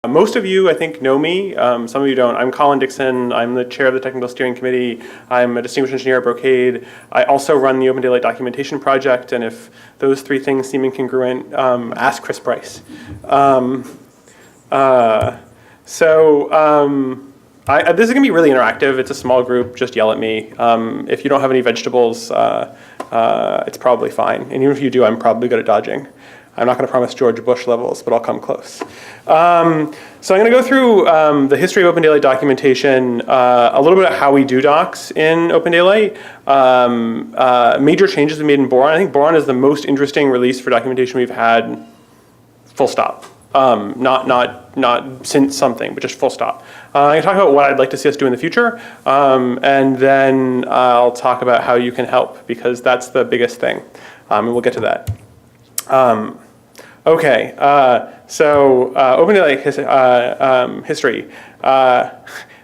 Most of you, I think, know me. Some of you don't. I'm Colin Dixon. I'm the chair of the Technical Steering Committee. I'm a distinguished engineer at Brocade. I also run the Open Daylight Documentation Project, and if those three things seem incongruent, ask Chris Price. This is going to be really interactive. It's a small group. Just yell at me. If you don't have any vegetables, it's probably fine. And even if you do, I'm probably good at dodging. I'm not going to promise George Bush levels, but I'll come close. So I'm going to go through the history of Open Daylight documentation, a little bit of how we do docs in Open Daylight, major changes we made in Boron. I think Boron is the most interesting release for documentation we've had, full stop. Not since something, but just full stop. I'm going to talk about what I'd like to see us do in the future, and then I'll talk about how you can help, because that's the biggest thing, and we'll get to that. Okay, so Open Daylight history.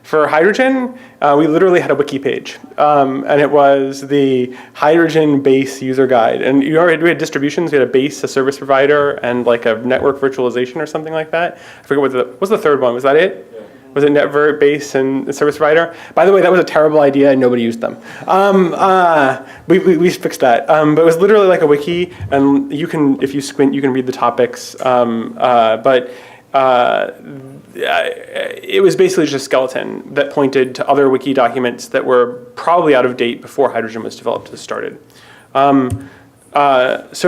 For hydrogen, we literally had a wiki page, and it was the hydrogen base user guide. And we had distributions. We had a base, a service provider, and like a network virtualization or something like that. I forget what was the third one. Was that it? Yeah. Was it network, base, and service provider? By the way, that was a terrible idea and nobody used them. We fixed that. But it was literally like a wiki, and you can, if you squint, you can read the topics. It was basically just a skeleton that pointed to other wiki documents that were probably out of date before hydrogen was developed and started. So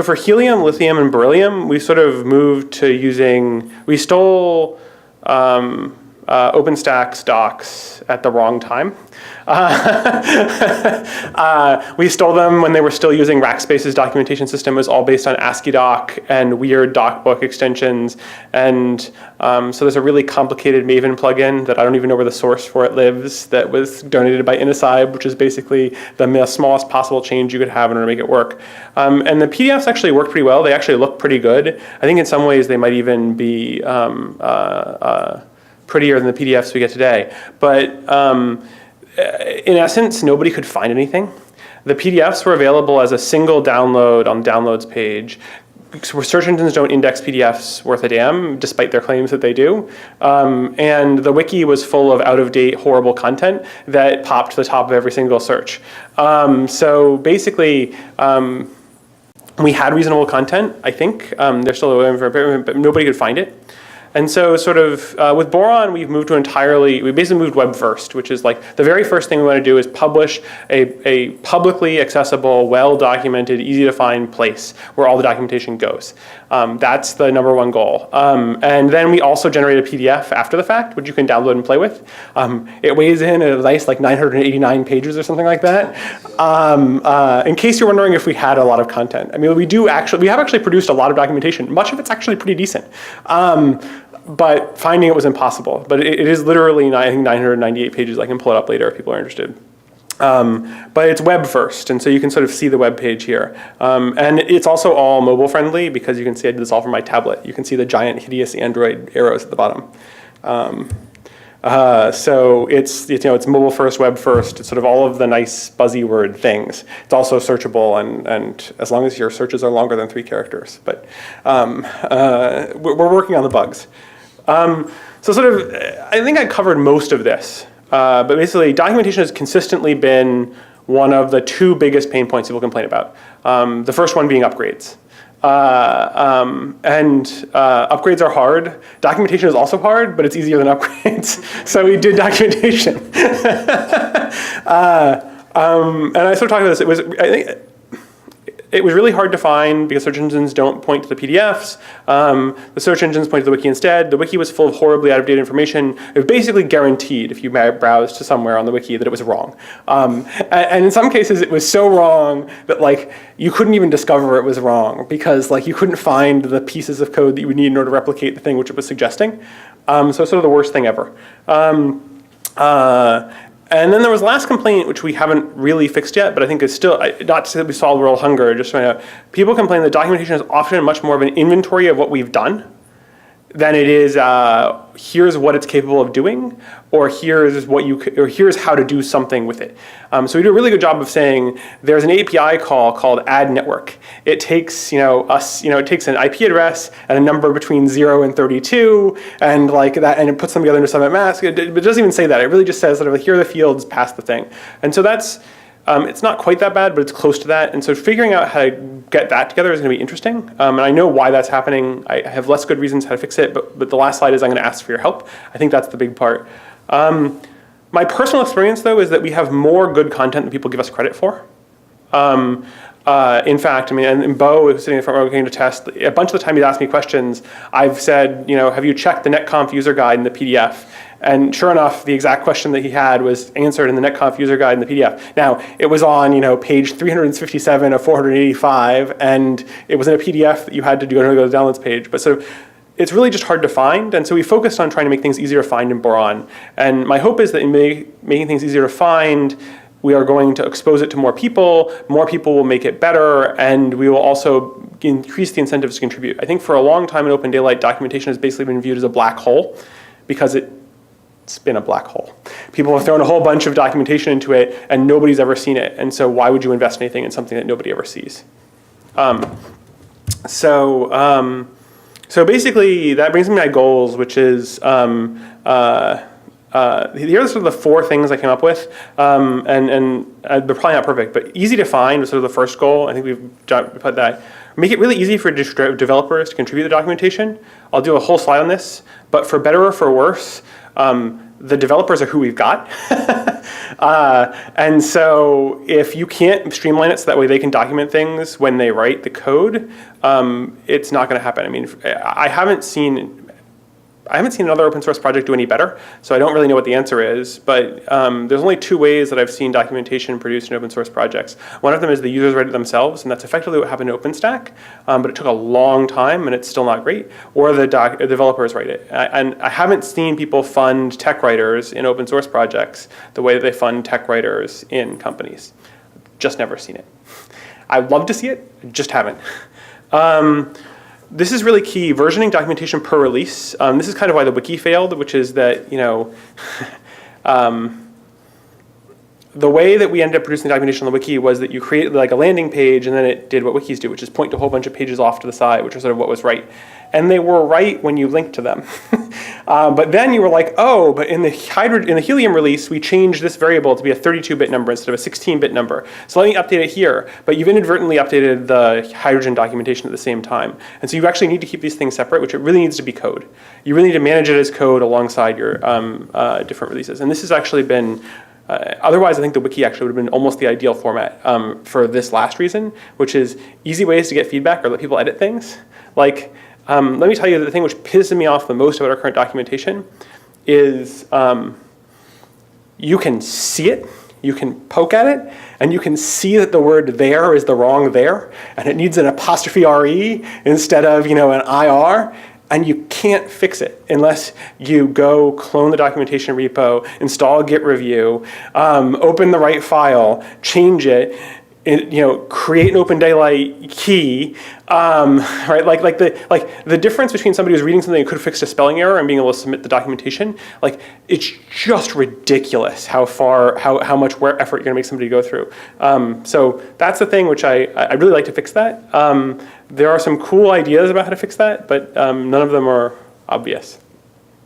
for helium, lithium, and beryllium, we sort of moved to using, we stole OpenStack's docs at the wrong time. We stole them when they were still using Rackspace's documentation system. It was all based on AsciiDoc and weird docbook extensions. And so there's a really complicated Maven plugin that I don't even know where the source for it lives that was donated by Inicybe, which is basically the smallest possible change you could have in order to make it work. And the PDFs actually work pretty well. They actually look pretty good. I think in some ways they might even be prettier than the PDFs we get today. But in essence, nobody could find anything. The PDFs were available as a single download on the downloads page. Search engines don't index PDFs worth a damn, despite their claims that they do. And the wiki was full of out-of-date, horrible content that popped to the top of every single search. So basically, we had reasonable content, I think. There's still a but nobody could find it. And so sort of with Boron, we've moved to we basically moved web first, which is like the very first thing we want to do is publish a publicly accessible, well-documented, easy to find place where all the documentation goes. That's the number one goal. And then we also generate a PDF after the fact, which you can download and play with. It weighs in a nice like 989 pages or something like that. In case you're wondering if we had a lot of content. I mean, we have actually produced a lot of documentation. Much of it's actually pretty decent. But finding it was impossible. But it is literally, I think, 998 pages. I can pull it up later if people are interested. But it's web first, and so you can sort of see the web page here. And it's also all mobile friendly because you can see I did this all from my tablet. You can see the giant, hideous Android arrows at the bottom. So it's mobile first, web first. It's sort of all of the nice buzzword things. It's also searchable, and as long as your searches are longer than 3 characters. But we're working on the bugs. So sort of, I think I covered most of this. But basically, documentation has consistently been one of the 2 biggest pain points people complain about. The first one being upgrades. Upgrades are hard. Documentation is also hard, but it's easier than upgrades. So we did documentation. And I sort of talked about this. It was really hard to find because search engines don't point to the PDFs. The search engines point to the wiki instead. The wiki was full of horribly out-of-date information. It was basically guaranteed if you browsed to somewhere on the wiki that it was wrong. And in some cases, it was so wrong that like you couldn't even discover it was wrong because like you couldn't find the pieces of code that you would need in order to replicate the thing which it was suggesting. So it's sort of the worst thing ever. And then there was the last complaint, which we haven't really fixed yet, but I think is still, not to say that we solved world hunger, just people complain that documentation is often much more of an inventory of what we've done than it is here's what it's capable of doing, or here's how to do something with it. So we do a really good job of saying there's an API call called add network. It takes it takes an IP address and a number between 0 and 32 and like that, and it puts them together into subnet mask. It doesn't even say that. It really just says that here are the fields, pass the thing. And so that's it's not quite that bad, but it's close to that. And so figuring out how to get that together is going to be interesting. And I know why that's happening. I have less good reasons how to fix it, but the last slide is I'm going to ask for your help. I think that's the big part. My personal experience, though, is that we have more good content than people give us credit for. In fact, I mean, and Bo is sitting in the front row going to test. A bunch of the time he's asked me questions, I've said, have you checked the netconf user guide in the PDF? And sure enough, the exact question that he had was answered in the netconf user guide in the PDF. Now, it was on page 357 of 485, and it was in a PDF that you had to go to the downloads page. But so it's really just hard to find, and so we focused on trying to make things easier to find in Boron. And my hope is that in making things easier to find, we are going to expose it to more people will make it better, and we will also increase the incentives to contribute. I think for a long time in Open Daylight, documentation has basically been viewed as a black hole because it's been a black hole. People have thrown a whole bunch of documentation into it and nobody's ever seen it, and so why would you invest anything in something that nobody ever sees? So basically that brings me to my goals, which is here are sort of the 4 things I came up with, and they're probably not perfect, but easy to find was sort of the first goal. I think we've put that. Make it really easy for developers to contribute the documentation. I'll do a whole slide on this, but for better or for worse, the developers are who we've got. And so if you can't streamline it so that way they can document things when they write the code, it's not going to happen. I mean, I haven't seen another open source project do any better, so I don't really know what the answer is, but there's only 2 ways that I've seen documentation produced in open source projects. One of them is the users write it themselves, and that's effectively what happened to OpenStack, but it took a long time and it's still not great, or the developers write it. And I haven't seen people fund tech writers in open source projects the way that they fund tech writers in companies. Just never seen it. I'd love to see it, just haven't. This is really key, versioning documentation per release. This is kind of why the wiki failed, which is that, the way that we ended up producing documentation on the wiki was that you created like a landing page and then it did what wikis do, which is point to a whole bunch of pages off to the side, which was sort of what was right. And they were right when you linked to them. But then you were like, oh, but in the Helium release, we changed this variable to be a 32-bit number instead of a 16-bit number. So let me update it here. But you've inadvertently updated the Hydrogen documentation at the same time. And so you actually need to keep these things separate, which it really needs to be code. You really need to manage it as code alongside your different releases. And this has actually been, otherwise I think the wiki actually would have been almost the ideal format for this last reason, which is easy ways to get feedback or let people edit things. Like, let me tell you the thing which pisses me off the most about our current documentation is you can see it, you can poke at it, and you can see that the word there is the wrong there, and it needs an apostrophe RE instead of an IR, and you can't fix it unless you go clone the documentation repo, install Git review, open the right file, change it, create an Open Daylight key, right? Like the difference between somebody who's reading something and could have fixed a spelling error and being able to submit the documentation, like it's just ridiculous how much effort you're gonna make somebody go through. So that's the thing which I really like to fix that. There are some cool ideas about how to fix that, but none of them are obvious.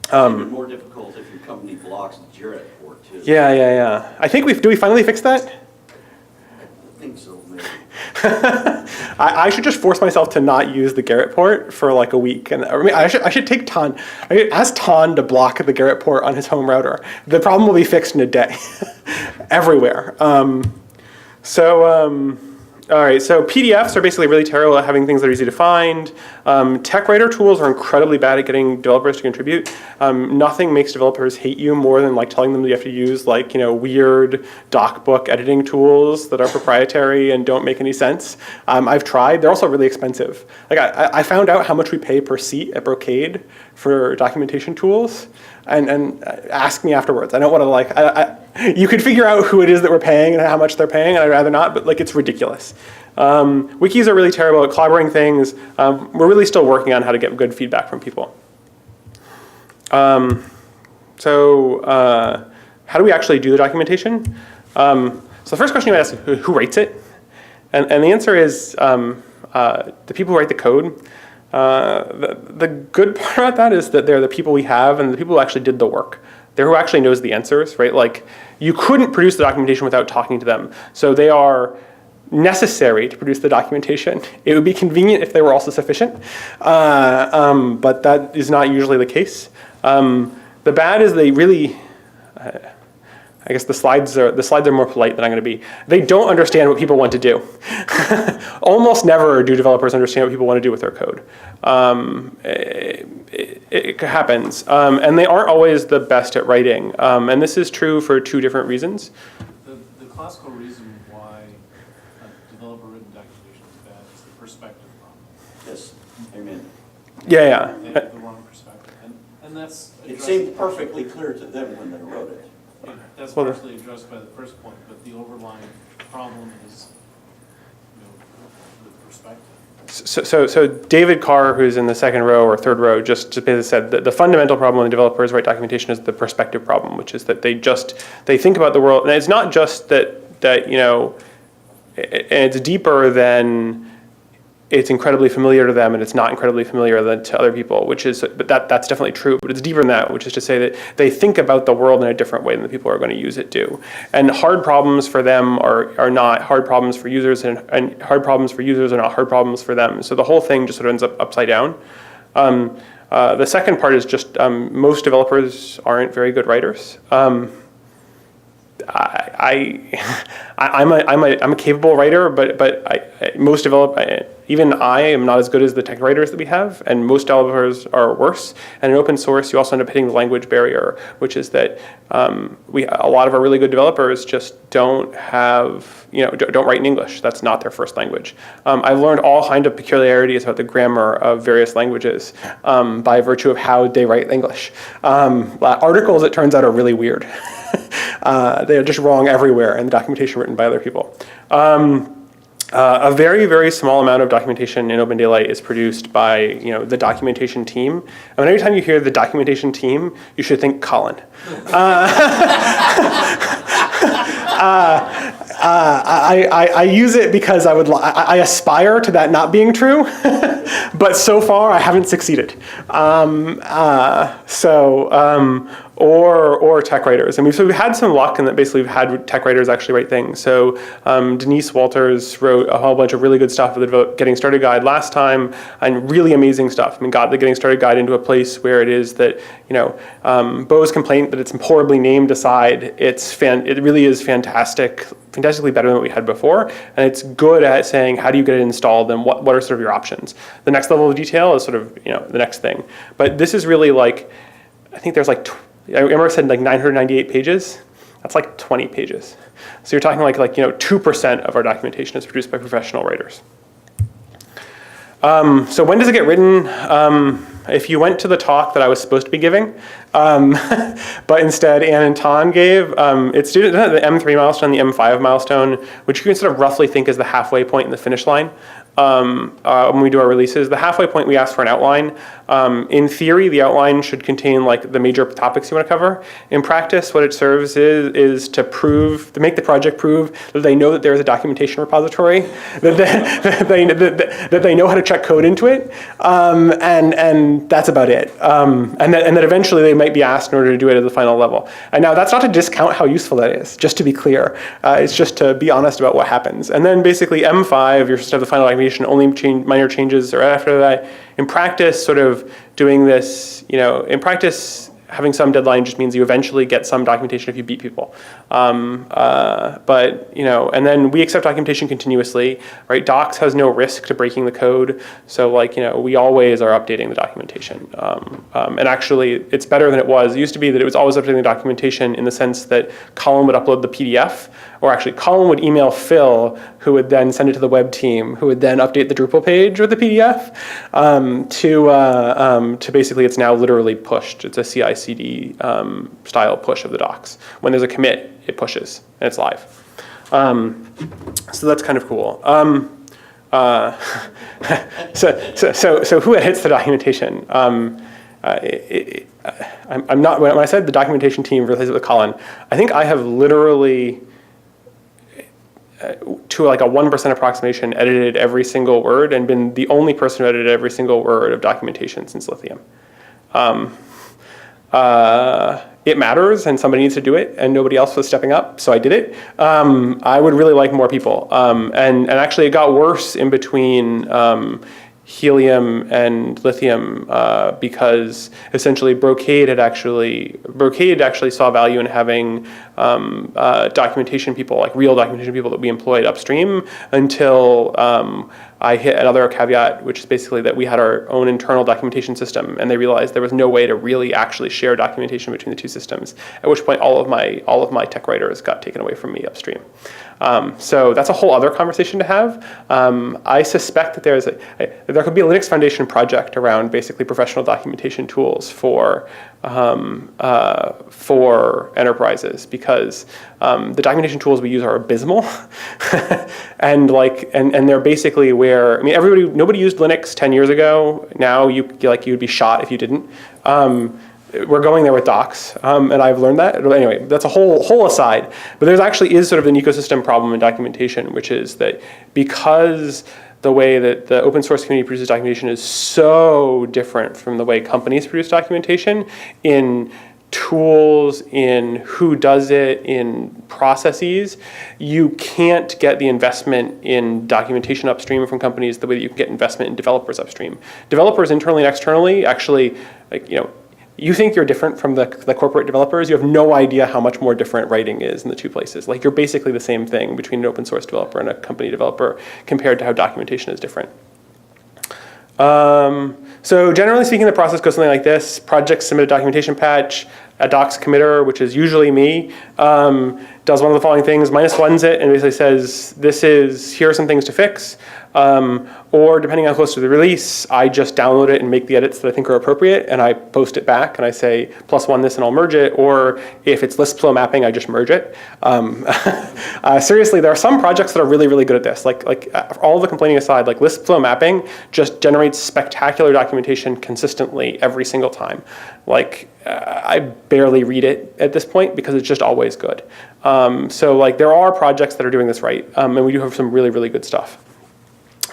It's even more difficult if your company blocks the Jira port too. Yeah. I think do we finally fix that? I think so, maybe. I should just force myself to not use the Gerrit port for like a week, and I should take Ton. Ask Ton to block the Gerrit port on his home router. The problem will be fixed in a day, everywhere. All right, so PDFs are basically really terrible at having things that are easy to find. Tech writer tools are incredibly bad at getting developers to contribute. Nothing makes developers hate you more than like telling them that you have to use like weird DocBook editing tools that are proprietary and don't make any sense. I've tried. They're also really expensive. Like I found out how much we pay per seat at Brocade for documentation tools, and ask me afterwards. I don't want to you could figure out who it is that we're paying and how much they're paying, and I'd rather not, but like it's ridiculous. Wikis are really terrible at collaborating things. We're really still working on how to get good feedback from people. How do we actually do the documentation? So the first question you ask is who writes it? And the answer is the people who write the code. The good part about that is that they're the people we have and the people who actually did the work. They're who actually knows the answers, right? Like, you couldn't produce the documentation without talking to them. So they are necessary to produce the documentation. It would be convenient if they were also sufficient, but that is not usually the case. The bad is they really, I guess the slides are more polite than I'm going to be. They don't understand what people want to do. Almost never do developers understand what people want to do with their code. It happens, and they aren't always the best at writing. And this is true for two different reasons. The classical reason why a developer-written documentation is bad is the perspective problem. Yes, amen. Yeah. They have the wrong perspective, and that's It addressed- seemed perfectly clear to them when they wrote it. That's Well, partially addressed by the first point, but the overlying problem is, the perspective. So David Carr, who's in the second row or third row, just basically said that the fundamental problem when the developers write documentation is the perspective problem, which is that they think about the world, and it's not just that it's deeper than it's incredibly familiar to them and it's not incredibly familiar to other people, but that's definitely true, but it's deeper than that, which is to say that they think about the world in a different way than the people who are going to use it do. And hard problems for them are not hard problems for users, and hard problems for users are not hard problems for them. So the whole thing just sort of ends up upside down. The second part is just most developers aren't very good writers. I'm a capable writer, but most developers, even I am not as good as the tech writers that we have, and most developers are worse. And in open source, you also end up hitting the language barrier, which is that a lot of our really good developers just don't write in English. That's not their first language. I've learned all kinds of peculiarities about the grammar of various languages by virtue of how they write English. Articles, it turns out, are really weird. They're just wrong everywhere in the documentation written by other people. A very, very small amount of documentation in Open Daylight is produced by the documentation team. And every time you hear the documentation team, you should think Colin. I use it because I aspire to that not being true, but so far I haven't succeeded. Or tech writers. And we've had some luck in that basically we've had tech writers actually write things. So Denise Walters wrote a whole bunch of really good stuff for the Getting Started guide last time, and really amazing stuff. I mean, got the Getting Started guide into a place where it is that, Bo's complaint that it's horribly named aside, it really is fantastically better than what we had before. And it's good at saying, how do you get it installed and what are sort of your options? The next level of detail is sort of, the next thing. But this is really like, I think there's I remember I said 998 pages. That's like 20 pages. So you're talking like 2% of our documentation is produced by professional writers. So when does it get written? If you went to the talk that I was supposed to be giving, but instead Anne and Tom gave, it's the M3 milestone, the M5 milestone, which you can sort of roughly think is the halfway point in the finish line. When we do our releases, the halfway point we ask for an outline. In theory, the outline should contain the major topics you want to cover. In practice, what it serves is to make the project prove that they know that there is a documentation repository, that they know how to check code into it, and that's about it. And that eventually they might be asked in order to do it at the final level. And now that's not to discount how useful that is, just to be clear. It's just to be honest about what happens. And then basically M5, you're supposed to have the final documentation, only minor changes are after that. In practice, sort of doing this, in practice, having some deadline just means you eventually get some documentation if you beat people. And then we accept documentation continuously, right? Docs has no risk to breaking the code. So we always are updating the documentation. And actually, it's better than it was. It used to be that it was always updating the documentation in the sense that Colin would upload the PDF, or actually Colin would email Phil, who would then send it to the web team, who would then update the Drupal page with the PDF to basically it's now literally pushed. It's a CI/CD style push of the docs. When there's a commit, it pushes and it's live. So that's kind of cool. So who hits the documentation? I'm not, when I said the documentation team replaced it with Colin, I think I have literally, to like a 1% approximation, edited every single word and been the only person who edited every single word of documentation since Lithium. It matters and somebody needs to do it and nobody else was stepping up, so I did it. I would really like more people. And actually it got worse in between Helium and Lithium because essentially Brocade actually saw value in having documentation people, like real documentation people that we employed upstream until I hit another caveat, which is basically that we had our own internal documentation system, and they realized there was no way to really actually share documentation between the two systems. At which point, all of my tech writers got taken away from me upstream. So that's a whole other conversation to have. I suspect that there could be a Linux Foundation project around basically professional documentation tools for enterprises, because the documentation tools we use are abysmal, and they're basically where, I mean, nobody used Linux 10 years ago. Now you'd be shot if you didn't. We're going there with docs, and I've learned that. Anyway, that's a whole aside. But there's actually is sort of an ecosystem problem in documentation, which is that because the way that the open source community produces documentation is so different from the way companies produce documentation in tools, in who does it, in processes, you can't get the investment in documentation upstream from companies the way that you can get investment in developers upstream. Developers internally and externally actually, you think you're different from the corporate developers, you have no idea how much more different writing is in the two places. Like, you're basically the same thing between an open source developer and a company developer compared to how documentation is different. So generally speaking, the process goes something like this. Projects submit a documentation patch, a docs committer, which is usually me, does one of the following things: -1s it and basically says, here are some things to fix. Or depending on how close to the release, I just download it and make the edits that I think are appropriate, and I post it back and I say +1 this and I'll merge it. Or if it's list flow mapping, I just merge it. Seriously, there are some projects that are really, really good at this. Like all the complaining aside, like list flow mapping just generates spectacular documentation consistently every single time. Like, I barely read it at this point because it's just always good. So like there are projects that are doing this right, and we do have some really, really good stuff.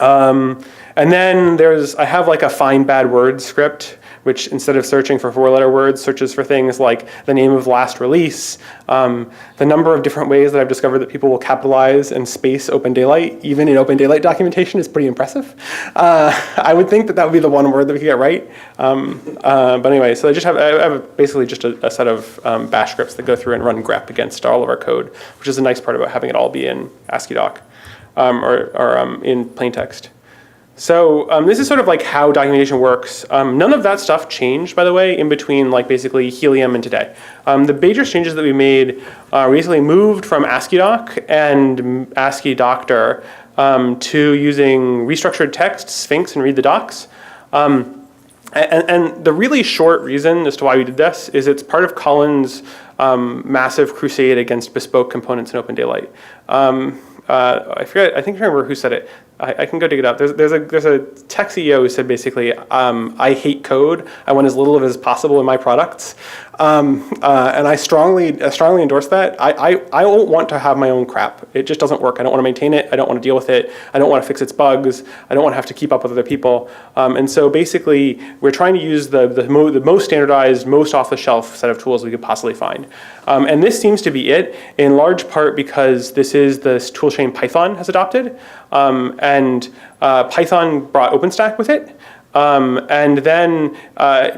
And then I have like a find bad words script, which instead of searching for 4-letter words, searches for things like the name of last release, the number of different ways that I've discovered that people will capitalize and space Open Daylight, even in Open Daylight documentation, is pretty impressive. I would think that would be the one word that we could get right. But anyway, so I have basically just a set of bash scripts that go through and run grep against all of our code, which is a nice part about having it all be in ASCII doc or in plain text. So this is sort of like how documentation works. None of that stuff changed, by the way, in between like basically Helium and today. The major changes that we made recently moved from ASCII doc and ASCII doctor to using restructured text, Sphinx, and read the docs. And the really short reason as to why we did this is it's part of Colin's massive crusade against bespoke components in Open Daylight. I forget. I think I remember who said it. I can go dig it up. There's a tech CEO who said basically, I hate code. I want as little of it as possible in my products, and I strongly endorse that. I don't want to have my own crap. It just doesn't work. I don't want to maintain it. I don't want to deal with it. I don't want to fix its bugs. I don't want to have to keep up with other people. And so basically, we're trying to use the most standardized, most off-the-shelf set of tools we could possibly find. And this seems to be it, in large part because this is the toolchain Python has adopted. And Python brought OpenStack with it. And then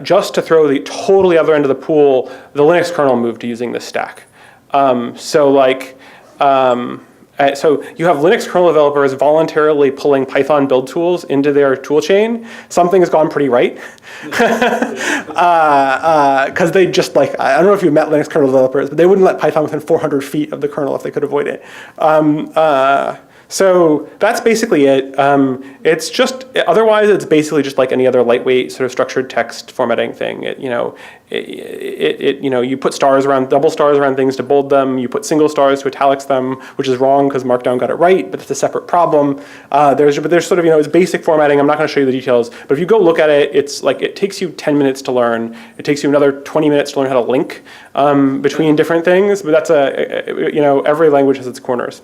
just to throw the totally other end of the pool, the Linux kernel moved to using this stack. So you have Linux kernel developers voluntarily pulling Python build tools into their toolchain. Something has gone pretty right. Because they just I don't know if you've met Linux kernel developers, but they wouldn't let Python within 400 feet of the kernel if they could avoid it. So that's basically it. It's just, otherwise it's basically just like any other lightweight sort of structured text formatting thing. You put stars around, double stars around things to bold them. You put single stars to italics them, which is wrong because Markdown got it right, but it's a separate problem. There's sort of, it's basic formatting. I'm not going to show you the details, but if you go look at it, it's like, it takes you 10 minutes to learn. It takes you another 20 minutes to learn how to link between different things, but that's every language has its corners.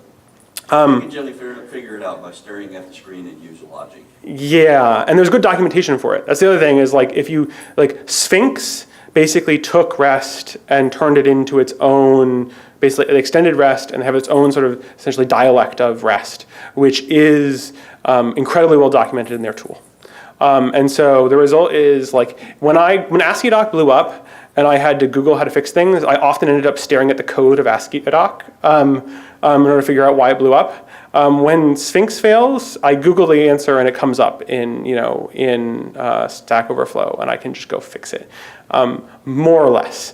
You can generally figure it out by staring at the screen and use logic. Yeah, and there's good documentation for it. That's the other thing is like if you, like Sphinx basically took REST and turned it into its own, basically it extended REST and have its own sort of essentially dialect of REST, which is incredibly well documented in their tool. And so the result is like when AsciiDoc blew up and I had to Google how to fix things, I often ended up staring at the code of AsciiDoc in order to figure out why it blew up. When Sphinx fails, I Google the answer and it comes up in Stack Overflow, and I can just go fix it, more or less.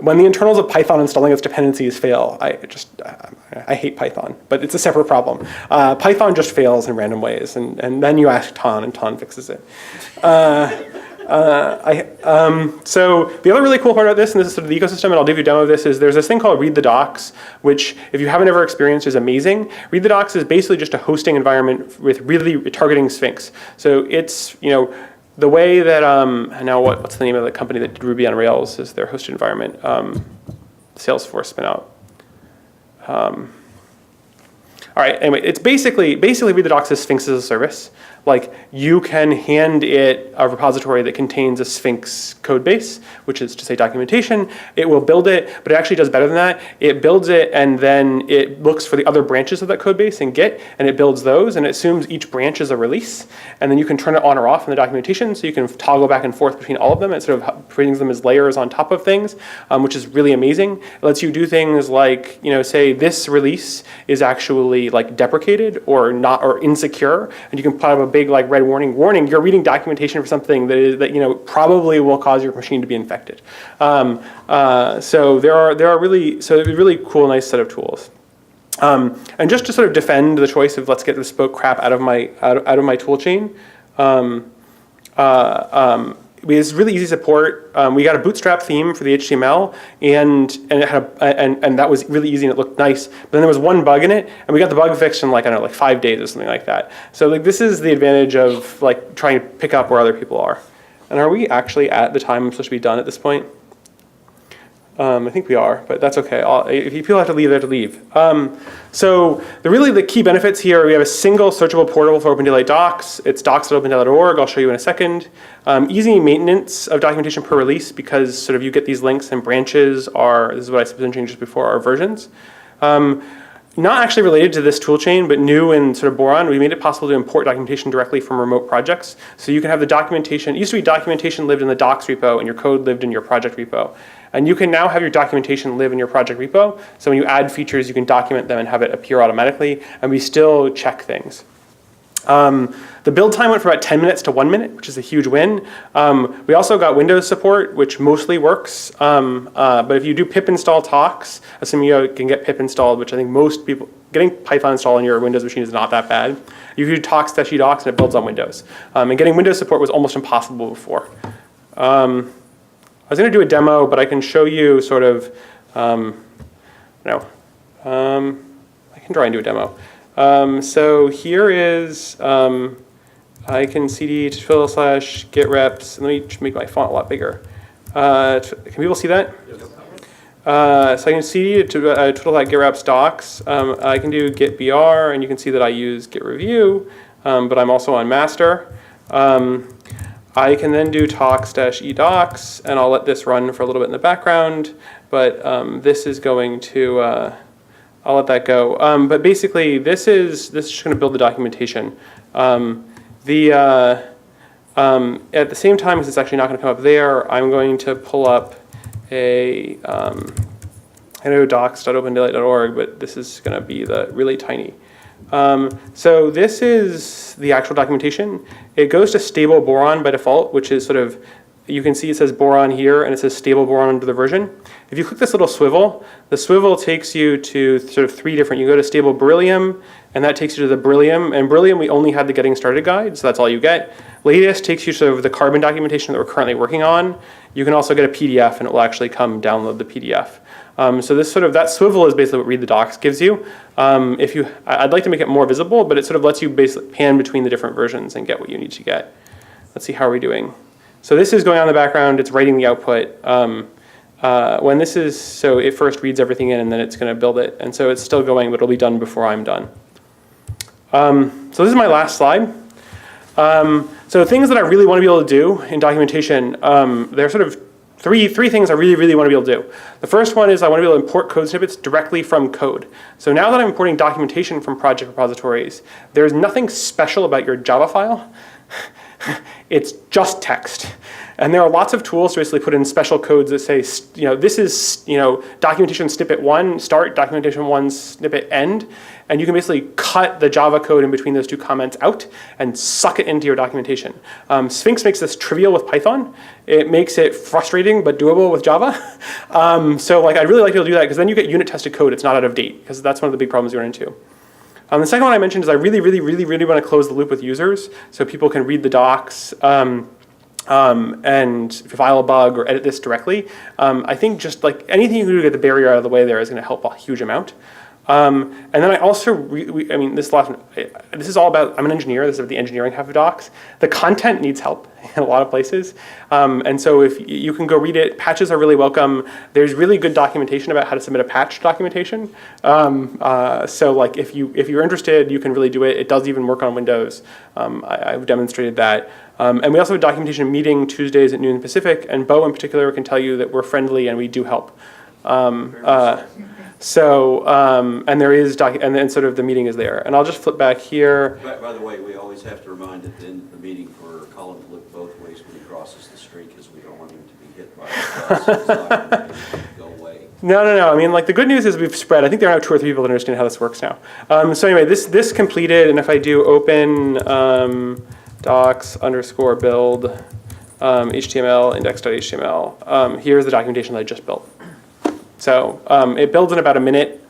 When the internals of Python installing its dependencies fail, I hate Python, but it's a separate problem. Python just fails in random ways, and then you ask Ton, and Ton fixes it. So the other really cool part about this, and this is sort of the ecosystem, and I'll give you a demo of this, is there's this thing called Read the Docs, which if you haven't ever experienced is amazing. Read the Docs is basically just a hosting environment with really targeting Sphinx. So it's, the way that, now what's the name of the company that did Ruby on Rails is their hosted environment, Salesforce spin out. All right, anyway, it's basically Read the Docs is Sphinx as a service. Like you can hand it a repository that contains a Sphinx code base, which is to say documentation. It will build it, but it actually does better than that. It builds it and then it looks for the other branches of that code base in Git, and it builds those and it assumes each branch is a release. And then you can turn it on or off in the documentation, so you can toggle back and forth between all of them. It sort of brings them as layers on top of things, which is really amazing. It lets you do things like, say this release is actually like deprecated or not or insecure, and you can put up a big like red warning, you're reading documentation for something that probably will cause your machine to be infected. So there are really cool, nice set of tools. And just to sort of defend the choice of let's get the bespoke crap out of my tool chain, it's really easy support. We got a Bootstrap theme for the HTML, and it had and that was really easy and it looked nice. But then there was one bug in it, and we got the bug fixed in like 5 days or something like that. So like this is the advantage of like trying to pick up where other people are. And are we actually at the time I'm supposed to be done at this point? I think we are, but that's okay. If people have to leave, they have to leave. So the key benefits here, we have a single searchable portal for OpenDaylight Docs. It's docs.opendaylight.org. I'll show you in a second. Easy maintenance of documentation per release because sort of you get these links and branches this is what I was mentioning just before, are versions. Not actually related to this toolchain, but new in sort of Boron, we made it possible to import documentation directly from remote projects. So you can have the documentation, it used to be documentation lived in the docs repo and your code lived in your project repo. And you can now have your documentation live in your project repo. So when you add features, you can document them and have it appear automatically, and we still check things. The build time went from about 10 minutes to 1 minute, which is a huge win. We also got Windows support, which mostly works. But if you do pip install tox, assuming you can get pip installed, which I think most people, getting Python installed on your Windows machine is not that bad. You can do tox-edocs and it builds on Windows. And getting Windows support was almost impossible before. I was going to do a demo, but I can show you sort of, I can try and do a demo. So here is, I can cd /git reps. Let me just make my font a lot bigger. Can people see that? So I can cd to git reps docs. I can do git br, and you can see that I use git review, but I'm also on master. I can then do tox-edocs, and I'll let this run for a little bit in the background, but this is going to, I'll let that go. But basically, this is just going to build the documentation. At the same time as it's actually not going to come up there, I'm going to pull up I know docs.opendaylight.org, but this is going to be the really tiny. So this is the actual documentation. It goes to stable Boron by default, which is sort of you can see it says boron here, and it says stable boron under the version. If you click this little swivel, the swivel takes you to sort of 3 different, you go to stable beryllium, and that takes you to the beryllium. And beryllium, we only had the getting started guide, so that's all you get. Latest takes you to the carbon documentation that we're currently working on. You can also get a PDF, and it will actually come download the PDF. So this sort of, that swivel is basically what Read the Docs gives you. I'd like to make it more visible, but it sort of lets you basically pan between the different versions and get what you need to get. Let's see, how are we doing? So this is going on in the background, it's writing the output. When this is, so it first reads everything in and then it's gonna build it. And so it's still going, but it'll be done before I'm done. So this is my last slide. So things that I really wanna be able to do in documentation, there are sort of three things I really wanna be able to do. The first one is I wanna be able to import code snippets directly from code. So now that I'm importing documentation from project repositories, there's nothing special about your Java file. It's just text. And there are lots of tools to basically put in special codes that say, this is, documentation snippet 1, start, documentation 1, snippet end. And you can basically cut the Java code in between those 2 comments out and suck it into your documentation. Sphinx makes this trivial with Python. It makes it frustrating but doable with Java. So I'd really like to be able to do that, because then you get unit tested code. It's not out of date, because that's one of the big problems you run into. The second one I mentioned is I really want to close the loop with users, so people can read the docs and file a bug or edit this directly. I think just anything you can do to get the barrier out of the way there is going to help a huge amount. And then I also, this is all about, I'm an engineer, this is about the engineering half of docs. The content needs help in a lot of places. And so if you can go read it, patches are really welcome. There's really good documentation about how to submit a patch documentation. So if you're interested, you can really do it. It does even work on Windows. I've demonstrated that. And we also have a documentation meeting Tuesdays at noon Pacific, and Bo in particular can tell you that we're friendly and we do help. And there is, and then sort of the meeting is there. And I'll just flip back here. By the way, we always have to remind at the end of the meeting for Colin to look both ways when he crosses the street, because we don't want him to be hit by the bus. He's not going to go away. No. I mean, the good news is we've spread. I think there are now 2 or 3 people that understand how this works now. So anyway, this completed, and if I do open docs _build HTML index.html, here's the documentation that I just built. So it builds in about a minute,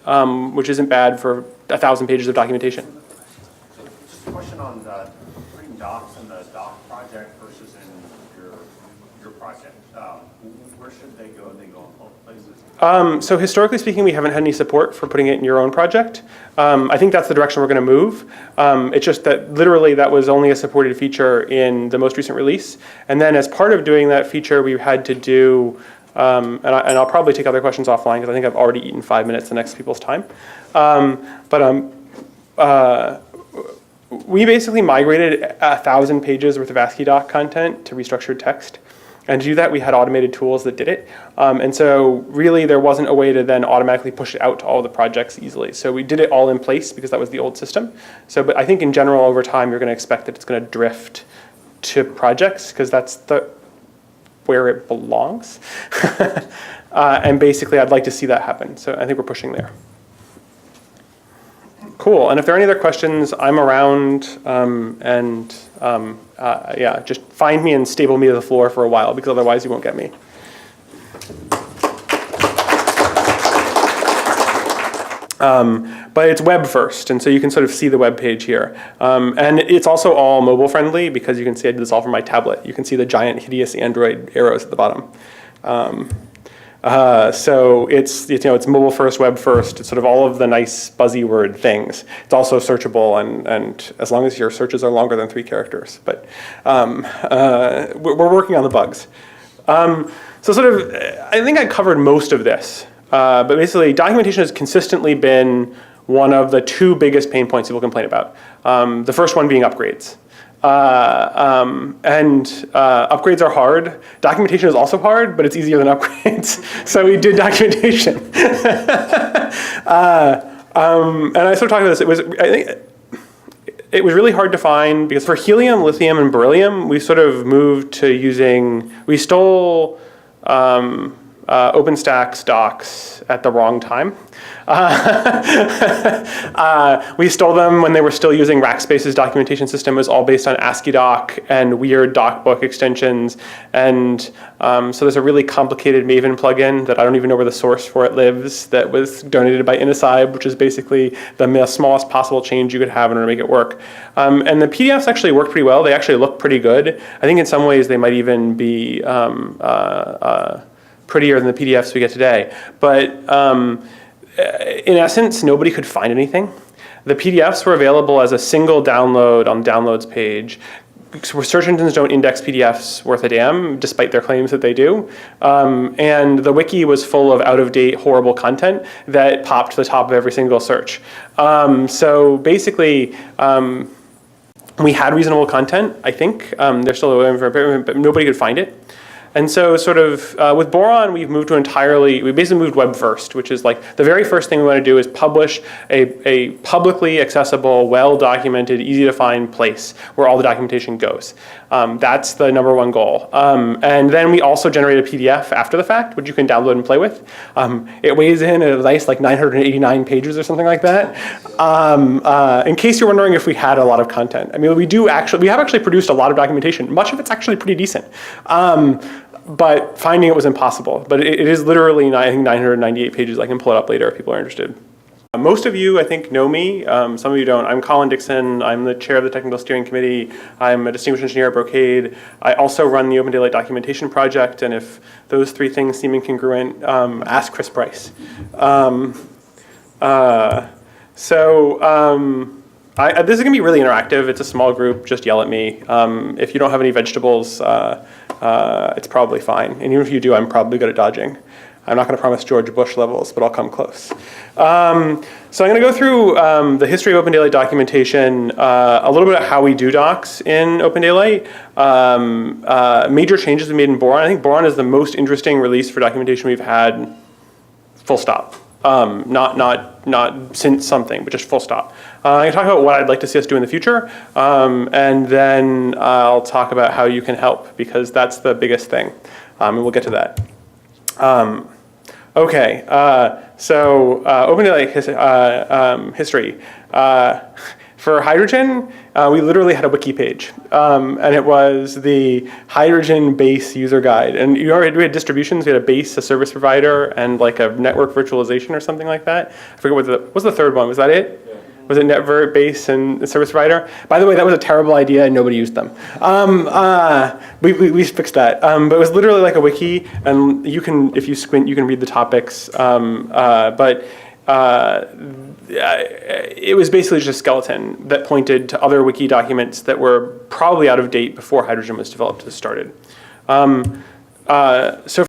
which isn't bad for 1,000 pages of documentation. So just a question on putting docs in the doc project versus in your project. Where should they go? They go in both places? So historically speaking, we haven't had any support for putting it in your own project. I think that's the direction we're going to move. It's just that literally that was only a supported feature in the most recent release. And then as part of doing that feature, we had to do, and I'll probably take other questions offline because I think I've already eaten 5 minutes the next people's time. We basically migrated 1,000 pages worth of ASCII doc content to restructured text. And to do that, we had automated tools that did it. And so really there wasn't a way to then automatically push it out to all the projects easily. So we did it all in place because that was the old system. So, but I think in general, over time, you're going to expect that it's going to drift to projects because that's where it belongs. And basically, I'd like to see that happen. So I think we're pushing there. Cool. And if there are any other questions, I'm around. Yeah, just find me and stable me to the floor for a while because otherwise you won't get me. But it's web first, and so you can sort of see the web page here. And it's also all mobile friendly because you can see I did this all from my tablet. You can see the giant hideous Android arrows at the bottom. So it's mobile first, web first. It's sort of all of the nice buzzword things. It's also searchable, and as long as your searches are longer than 3 characters. But we're working on the bugs. So sort of, I think I covered most of this. But basically, documentation has consistently been one of the 2 biggest pain points people complain about. The first one being upgrades. Upgrades are hard. Documentation is also hard, but it's easier than upgrades. So we did documentation. And I sort of talked about this. I think it was really hard to find because for helium, lithium, and beryllium, we sort of moved to using. We stole OpenStax docs at the wrong time. We stole them when they were still using Rackspace's documentation system. It was all based on ASCII doc and weird docbook extensions. And so there's a really complicated Maven plugin that I don't even know where the source for it lives that was donated by Inicybe, which is basically the smallest possible change you could have in order to make it work. And the PDFs actually work pretty well. They actually look pretty good. I think in some ways they might even be prettier than the PDFs we get today. But in essence, nobody could find anything. The PDFs were available as a single download on the downloads page. Search engines don't index PDFs worth a damn, despite their claims that they do. And the wiki was full of out-of-date, horrible content that popped to the top of every single search. So basically, we had reasonable content, I think. There's still a way, but nobody could find it. And so sort of with Boron, we've moved to we basically moved web first, which is like the very first thing we want to do is publish a publicly accessible, well-documented, easy to find place where all the documentation goes. That's the number one goal. And then we also generate a PDF after the fact, which you can download and play with. It weighs in a nice like 989 pages or something like that. In case you're wondering if we had a lot of content. I mean, we have actually produced a lot of documentation. Much of it's actually pretty decent. But finding it was impossible. But it is literally, I think, 998 pages. I can pull it up later if people are interested. Most of you, I think, know me. Some of you don't. I'm Colin Dixon. I'm the chair of the Technical Steering Committee. I'm a distinguished engineer at Brocade. I also run the Open Daylight Documentation Project. And if those three things seem incongruent, ask Chris Price. This is going to be really interactive. It's a small group. Just yell at me. If you don't have any vegetables, it's probably fine. And even if you do, I'm probably good at dodging. I'm not going to promise George Bush levels, but I'll come close. So I'm going to go through the history of Open Daylight documentation, a little bit of how we do docs in Open Daylight, major changes we made in Boron. I think Boron is the most interesting release for documentation we've had, full stop. Not since something, but just full stop. I'm going to talk about what I'd like to see us do in the future, and then I'll talk about how you can help, because that's the biggest thing, and we'll get to that. Okay, so Open Daylight history. For hydrogen, we literally had a wiki page, and it was the hydrogen base user guide. And we had distributions. We had a base, a service provider, and like a network virtualization or something like that. I forget what was the third one. Was that it? Yeah. Was it network, base, and service provider? By the way, that was a terrible idea, and nobody used them. We fixed that. But it was literally like a wiki, and you can, if you squint, you can read the topics. It was basically just a skeleton that pointed to other wiki documents that were probably out of date before hydrogen was developed and started. So